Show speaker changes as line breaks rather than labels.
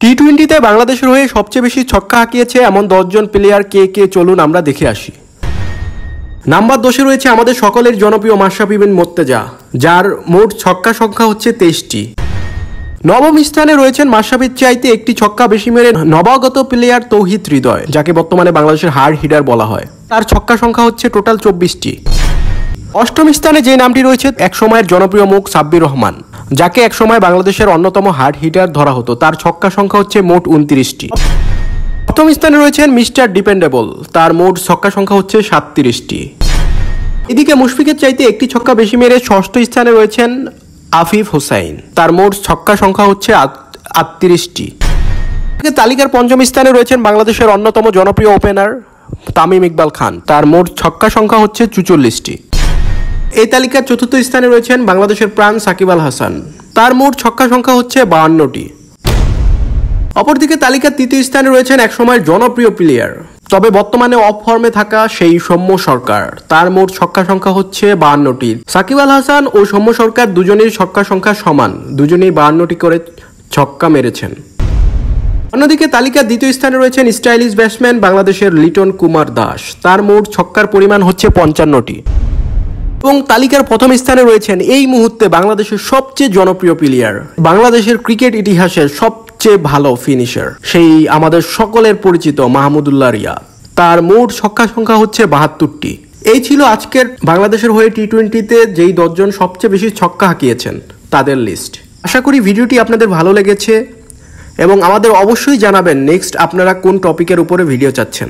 টি-টোয়েন্টিতে বাংলাদেশের হয়ে সবচেয়ে বেশি ছক্কা হাঁকিয়েছে এমন 10 জন প্লেয়ার কে কে চলুন আমরা দেখে আসি। নাম্বার 10-এ রয়েছে আমাদের সকলের জনপ্রিয় মাশরাফি বিন মোর্ত্তেজা, যার মোট ছক্কা সংখ্যা হচ্ছে 23টি। নবম স্থানে রয়েছেন মাশরাফির চাইতে একটি ছক্কা বেশি মেরে নবাগত প্লেয়ার তৌহিদ হৃদয়, যাকে বর্তমানে বাংলাদেশের হার্ড হিটার বলা হয়। তার ছক্কা সংখ্যা হচ্ছে টোটাল 24টি। অষ্টম স্থানে যে নামটি রয়েছে একসময়ের জনপ্রিয় মুখ সাব্বির রহমান, যাকে একসময় বাংলাদেশের অন্যতম হার্ড হিটার ধরা হতো। তার ছক্কা সংখ্যা হচ্ছে মোট 29টি। প্রথম স্থানে রয়েছেন মিস্টার ডিপেন্ডেবল, তার মোট ছক্কা সংখ্যা হচ্ছে 37টি। এদিকে মুশফিকের চাইতে একটি ছক্কা বেশি মেরে ষষ্ঠ স্থানে রয়েছেন আফিফ হোসাইন, তার মোট ছক্কা সংখ্যা হচ্ছে 38টি। তালিকার পঞ্চম স্থানে রয়েছেন বাংলাদেশের অন্যতম জনপ্রিয় ওপেনার তামিম ইকবাল খান, তার মোট ছক্কা সংখ্যা হচ্ছে 44টি। এই তালিকার চতুর্থ স্থানে রয়েছেন বাংলাদেশের প্রাণ সাকিব আল হাসান, তার মোট ছক্কা সংখ্যা হচ্ছে 52টি। অপরদিকে তালিকার তৃতীয় স্থানে রয়েছেন একসময় জনপ্রিয় প্লেয়ার তবে বর্তমানে অফ ফর্মে থাকা সেই সৌম্য সরকার, তার মোট ছক্কা সংখ্যা হচ্ছে 52টি। সাকিব আল হাসান ও সৌম্য সরকার দুজনেই ছক্কা সংখ্যা সমান, দুজনেই 52টি করে ছক্কা মেরেছেন। অন্যদিকে তালিকার দ্বিতীয় স্থানে রয়েছেন স্টাইলিশ ব্যাটসম্যান বাংলাদেশের লিটন কুমার দাস, তার মোট ছক্কার পরিমাণ হচ্ছে 55টি। এবং তালিকার প্রথম স্থানে রয়েছেন এই মুহূর্তে বাংলাদেশের সবচেয়ে জনপ্রিয় প্লেয়ার, বাংলাদেশের ক্রিকেট ইতিহাসের সবচেয়ে ভালো ফিনিশার, সেই আমাদের সকলের পরিচিত মাহমুদুল্লাহ রিয়াদ, তার মোট ছক্কা সংখ্যা হচ্ছে 72টি। এই ছিল আজকের বাংলাদেশের হয়ে টি-টোয়েন্টিতে যেই 10 জন সবচেয়ে বেশি ছক্কা হাঁকিয়েছেন তাদের লিস্ট। আশা করি ভিডিওটি আপনাদের ভালো লেগেছে এবং আমাদের অবশ্যই জানাবেন নেক্সট আপনারা কোন টপিকের উপরে ভিডিও চাচ্ছেন।